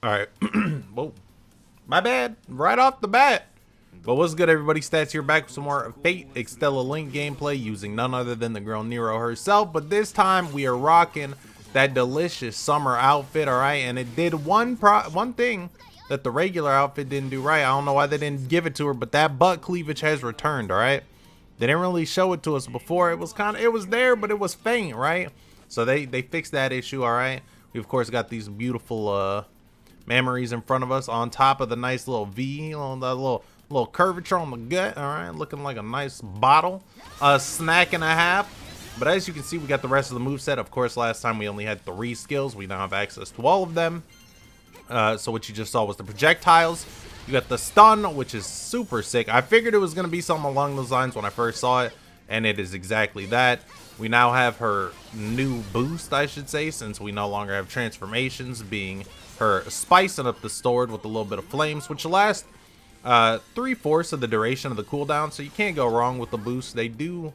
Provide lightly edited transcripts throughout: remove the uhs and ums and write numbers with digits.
Alright. Whoa. My bad. Right off the bat. But what's good, everybody? Stats here, back with some more Fate Extella Link gameplay using none other than the girl Nero herself. But this time we are rocking that delicious summer outfit, alright? And it did one thing that the regular outfit didn't do right. I don't know why they didn't give it to her, but that butt cleavage has returned, alright? They didn't really show it to us before. It was there, but it was faint, right? So they fixed that issue, alright? We of course got these beautiful memories in front of us on top of the nice little V, on the little curvature on the gut, alright? Looking like a nice bottle. A snack and a half. But as you can see, we got the rest of the moveset. Of course, last time we only had 3 skills. We now have access to all of them. So what you just saw was the projectiles. You got the stun, which is super sick. I figured it was going to be something along those lines when I first saw it, and it is exactly that. We now have her new boost, I should say, since we no longer have transformations, being her spicing up the sword with a little bit of flames, which last 3/4 of the duration of the cooldown, so you can't go wrong with the boost. They do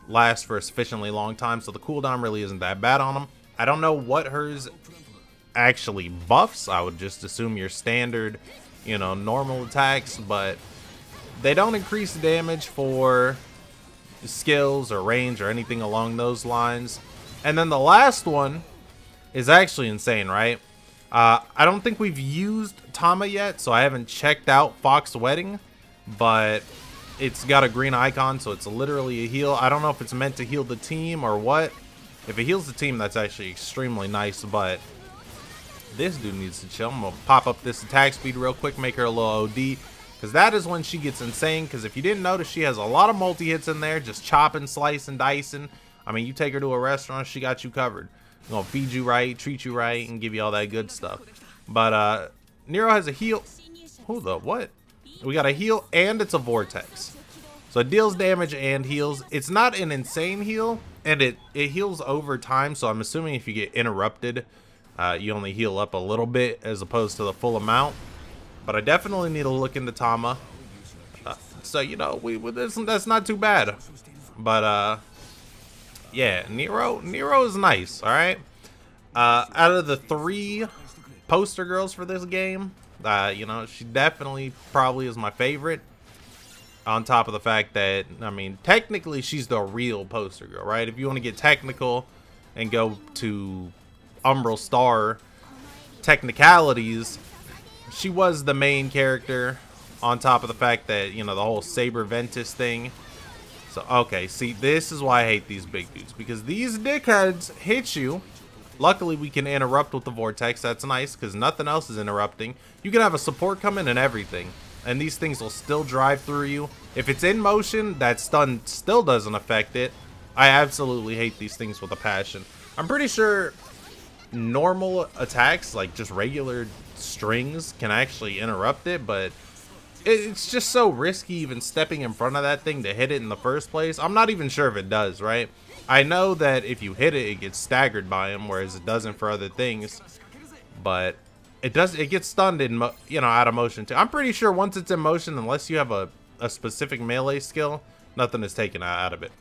last for a sufficiently long time, so the cooldown really isn't that bad on them. I don't know what hers actually buffs. I would just assume your standard, you know, normal attacks, but they don't increase damage for skills or range or anything along those lines. And then the last one is actually insane, right? I don't think we've used Tama yet, so I haven't checked out Fox Wedding, but it's got a green icon, so it's literally a heal. I don't know if it's meant to heal the team or what. If it heals the team, that's actually extremely nice, but this dude needs to chill. I'm gonna pop up this attack speed real quick, make her a little OD, because that is when she gets insane. Because if you didn't notice, she has a lot of multi-hits in there, just chopping, slicing, dicing. I mean, you take her to a restaurant, she got you covered. Gonna feed you right, treat you right, and give you all that good stuff. But Nero has a heal. Who the what? We got a heal, and it's a vortex, so it deals damage and heals. It's not an insane heal, and it heals over time, so I'm assuming if you get interrupted, you only heal up a little bit as opposed to the full amount. But I definitely need to look into Tama, so you know, that's not too bad. But yeah, Nero is nice, all right? Out of the 3 poster girls for this game, you know, she definitely probably is my favorite. On top of the fact that, I mean, technically she's the real poster girl, right? If you want to get technical and go to Umbral Star technicalities, she was the main character, on top of the fact that, you know, the whole Saber Ventus thing. So, okay, see, this is why I hate these big dudes, because these dickheads hit you. Luckily, we can interrupt with the vortex. That's nice, because nothing else is interrupting. You can have a support come in and everything, and these things will still drive through you. If it's in motion, that stun still doesn't affect it. I absolutely hate these things with a passion. I'm pretty sure normal attacks, like just regular strings, can actually interrupt it, but it's just so risky even stepping in front of that thing to hit it in the first place. I'm not even sure if it does, right? I know that if you hit it, it gets staggered by him, whereas it doesn't for other things. But it gets stunned in, you know, out of motion too. I'm pretty sure once it's in motion, unless you have a specific melee skill, nothing is taken out of it.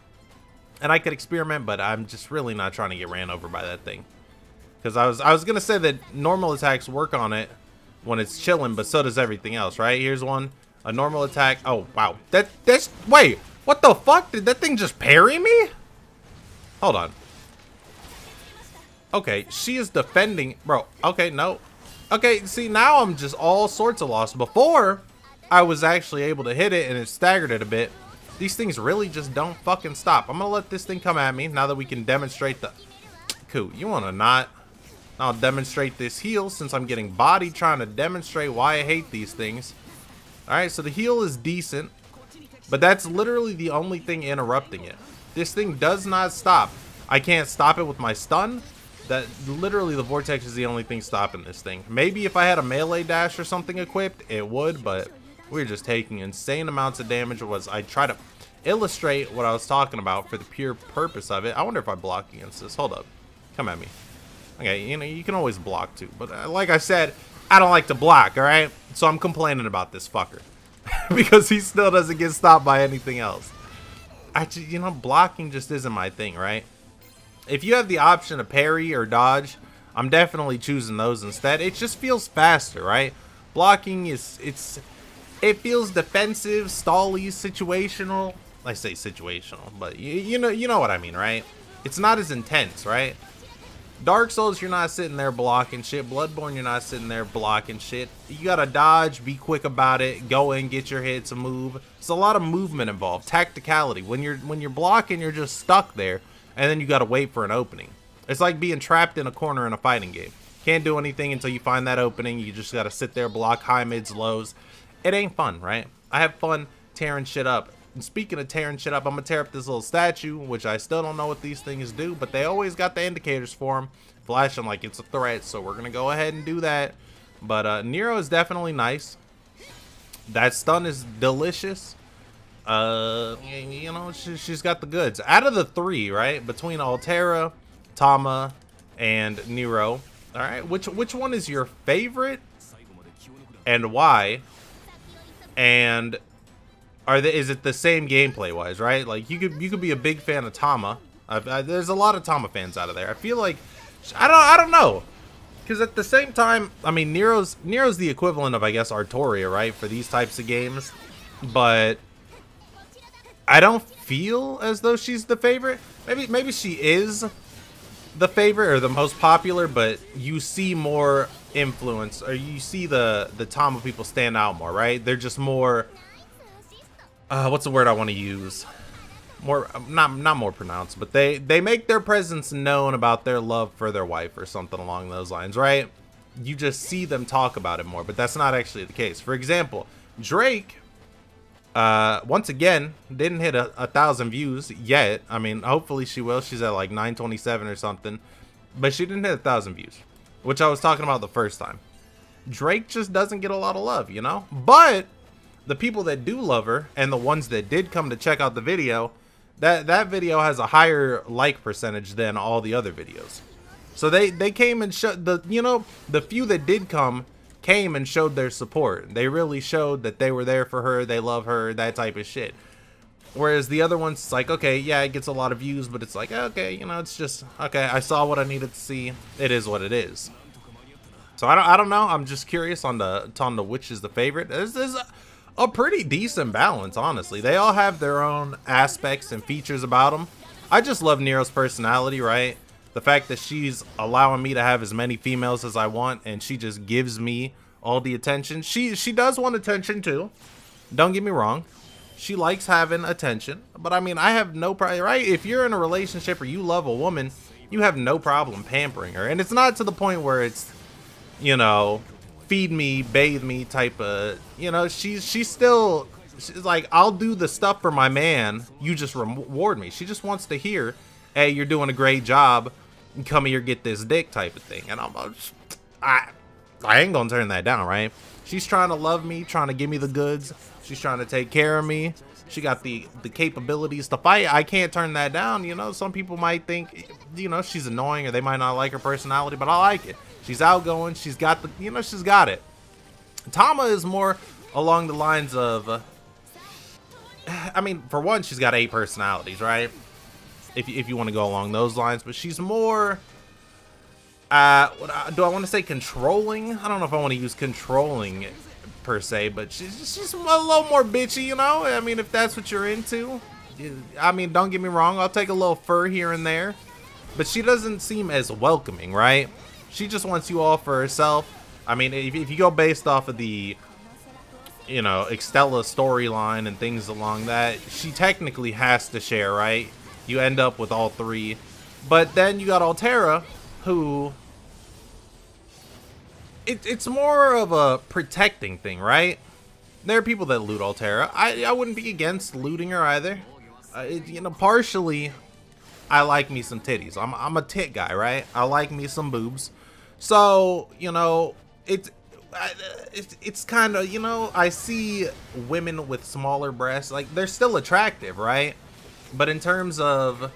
And I could experiment, but I'm just really not trying to get ran over by that thing. Because I was gonna say that normal attacks work on it when it's chilling, but so does everything else, right? Here's one, a normal attack. Oh wow, that's wait, what the fuck? Did that thing just parry me? Hold on. Okay, she is defending, bro. Okay, no. Okay, see, now I'm just all sorts of lost. Before, I was actually able to hit it and it staggered it a bit. These things really just don't fucking stop. I'm gonna let this thing come at me now that we can demonstrate the... Cool, you wanna not? I'll demonstrate this heal since I'm getting bodied trying to demonstrate why I hate these things. Alright, so the heal is decent, but that's literally the only thing interrupting it. This thing does not stop. I can't stop it with my stun. That literally, the vortex is the only thing stopping this thing. Maybe if I had a melee dash or something equipped, it would, but we're just taking insane amounts of damage. I try to illustrate what I was talking about for the pure purpose of it. I wonder if I block against this. Hold up. Come at me. Okay, you know, you can always block too, but like I said, I don't like to block, alright? So I'm complaining about this fucker. Because he still doesn't get stopped by anything else. You know, blocking just isn't my thing, right? If you have the option to parry or dodge, I'm definitely choosing those instead. It just feels faster, right? Blocking it feels defensive, stally, situational. I say situational, but you know what I mean, right? It's not as intense, right? Dark Souls, you're not sitting there blocking shit. Bloodborne, you're not sitting there blocking shit. You gotta dodge, be quick about it, go in, get your hits, move. It's a lot of movement involved, tacticality. When you're blocking, you're just stuck there, and then you gotta wait for an opening. It's like being trapped in a corner in a fighting game. Can't do anything until you find that opening. You just gotta sit there, block high, mids, lows. It ain't fun, right? I have fun tearing shit up. And speaking of tearing shit up, I'm gonna tear up this little statue, which I still don't know what these things do, but they always got the indicators for them, flashing like it's a threat, so we're gonna go ahead and do that. But Nero is definitely nice. That stun is delicious. You know, she's got the goods. Out of the three, right, between Altera, Tama, and Nero, all right, which one is your favorite, and why? And is it the same gameplay wise, right? Like you could be a big fan of Tama. There's a lot of Tama fans out of there. I feel like I don't know, because at the same time, I mean, Nero's the equivalent of, I guess, Artoria, right, for these types of games, but I don't feel as though she's the favorite. Maybe she is the favorite or the most popular, but you see more influence, or you see the Tama people stand out more, right? They're just more what's the word I want to use? More, not more pronounced, but they make their presence known about their love for their wife or something along those lines, right? You just see them talk about it more, but that's not actually the case. For example, Drake, once again, didn't hit 1,000 views yet. I mean, hopefully she will. She's at like 927 or something, but she didn't hit 1,000 views, which I was talking about the first time. Drake just doesn't get a lot of love, you know? But the people that do love her, and the ones that did come to check out the video, that video has a higher like percentage than all the other videos. So they came and showed the few that did come came and showed their support. They really showed that they were there for her, they love her, that type of shit. Whereas the other ones, it's like, okay, yeah, it gets a lot of views, but it's like, okay, you know, it's just, okay, I saw what I needed to see. It is what it is. So I don't know. I'm just curious on the which is the favorite. This is a pretty decent balance, honestly. They all have their own aspects and features about them. I just love Nero's personality, right? The fact that she's allowing me to have as many females as I want, and she just gives me all the attention. She does want attention too. Don't get me wrong. She likes having attention, but I mean, I have no problem, right? If you're in a relationship or you love a woman, you have no problem pampering her. And it's not to the point where it's, you know, feed me, bathe me type of, you know, she's like, I'll do the stuff for my man, you just reward me. She just wants to hear, hey, you're doing a great job, come here, get this dick type of thing. And I ain't gonna turn that down, right? She's trying to love me, trying to give me the goods. She's trying to take care of me. She got the capabilities to fight. I can't turn that down, you know. Some people might think, you know, she's annoying, or they might not like her personality, but I like it. She's outgoing. She's got the, you know, she's got it. Tama is more along the lines of, I mean, for one, she's got 8 personalities, right? If you want to go along those lines, but she's more, do I want to say controlling? I don't know if I want to use controlling per se, but she's a little more bitchy, you know? I mean, if that's what you're into. I mean, don't get me wrong, I'll take a little fur here and there, but she doesn't seem as welcoming, right? She just wants you all for herself. I mean, if you go based off of the, you know, Extella storyline and things along that, she technically has to share, right? You end up with all 3. But then you got Altera, who, it's more of a protecting thing, right? There are people that loot Altera. I wouldn't be against looting her either. You know, partially, I like me some titties. I'm a tit guy, right? I like me some boobs. So, you know, it's kind of, you know, I see women with smaller breasts, like, they're still attractive, right? But in terms of,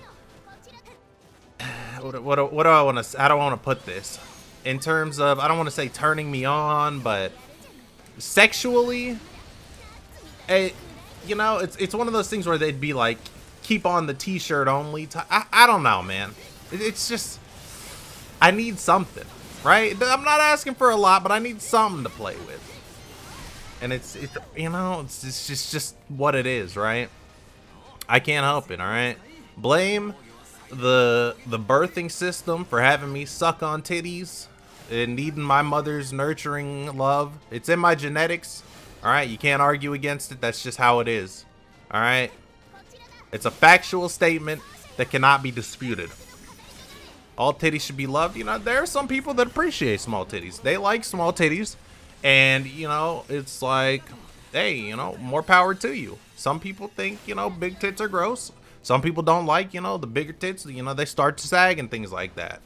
what do I want to, I don't want to put this. In terms of, I don't want to say turning me on, but sexually, you know, it's one of those things where they'd be like, keep on the t-shirt only. I don't know, man. It's just, I need something, right? I'm not asking for a lot, but I need something to play with. And it's you know, it's just what it is, right? I can't help it, all right? Blame the birthing system for having me suck on titties and needing my mother's nurturing love. It's in my genetics, all right? You can't argue against it. That's just how it is, all right? It's a factual statement that cannot be disputed. All titties should be loved. You know, there are some people that appreciate small titties. They like small titties. And, you know, it's like, hey, you know, more power to you. Some people think, you know, big tits are gross. Some people don't like, you know, the bigger tits. You know, they start to sag and things like that.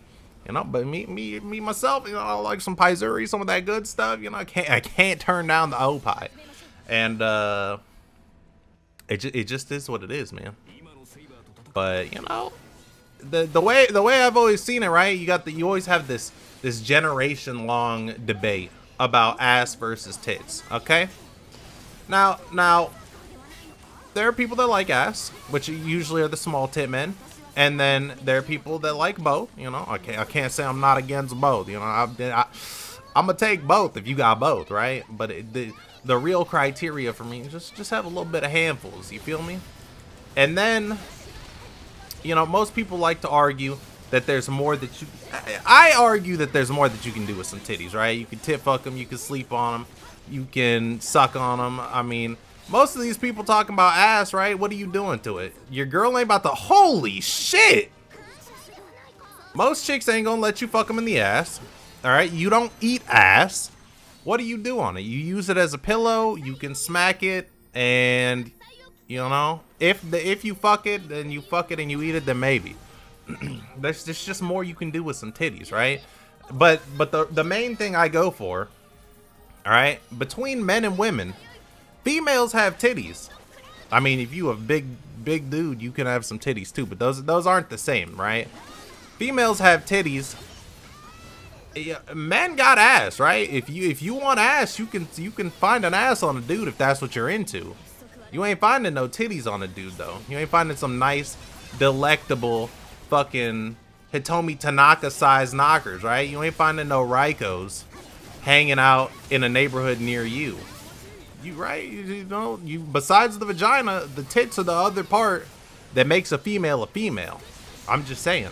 You know, but me myself, you know, I like some paizuri, some of that good stuff. You know, I can't turn down the opai. And it just is what it is, man. But you know, the way I've always seen it, right? You always have this generation long debate about ass versus tits. Okay. Now there are people that like ass, which usually are the small tit men, and then there are people that like both. You know, I can't say I'm not against both. You know, I'm gonna take both if you got both, right? But the real criteria for me is just have a little bit of handfuls. You feel me? And then, you know, most people like to argue that there's more that you... I argue that there's more that you can do with some titties, right? You can tit fuck them, you can sleep on them, you can suck on them. I mean, most of these people talking about ass, right? What are you doing to it? Your girl ain't about to... Holy shit! Most chicks ain't gonna let you fuck them in the ass, all right? You don't eat ass. What do you do on it? You use it as a pillow, you can smack it, and... You know, if you fuck it, then you fuck it and you eat it, then maybe. There's just more you can do with some titties, right? But the main thing I go for, all right, between men and women, females have titties. I mean, if you a big dude, you can have some titties too, but those aren't the same, right? Females have titties. Men got ass, right? If you want ass, you can find an ass on a dude if that's what you're into. You ain't finding no titties on a dude, though. You ain't finding some nice, delectable, fucking Hitomi Tanaka-sized knockers, right? You ain't finding no Raikos hanging out in a neighborhood near you. You right? You know, besides the vagina, the tits are the other part that makes a female a female. I'm just saying.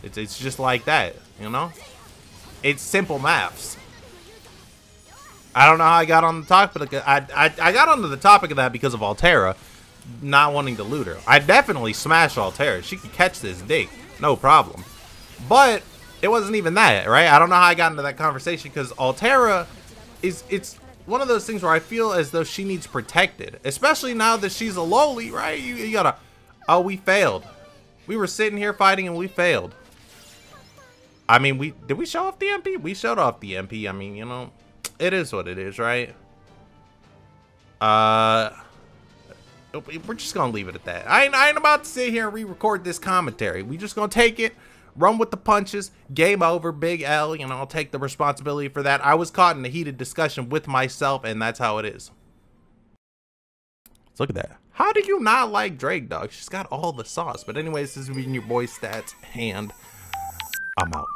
It's just like that, you know? It's simple maths. I don't know how I got on the topic. I got onto the topic of that because of Altera not wanting to loot her. I definitely smash Altera. She could catch this dick, no problem. But it wasn't even that, right? I don't know how I got into that conversation because Altera it's one of those things where I feel as though she needs protected, especially now that she's a loli, right? You gotta. Oh, we failed. We were sitting here fighting and we failed. I mean, did we show off the MP? We showed off the MP. I mean, you know. It is what it is, right? We're just gonna leave it at that. I ain't about to sit here and re-record this commentary. We just gonna take it, run with the punches, game over, big L. You know, I'll take the responsibility for that. I was caught in a heated discussion with myself, and that's how it is. Let's look at that. How do you not like Drake, dog? She's got all the sauce. But anyways, this has been your boy Stats, and I'm out.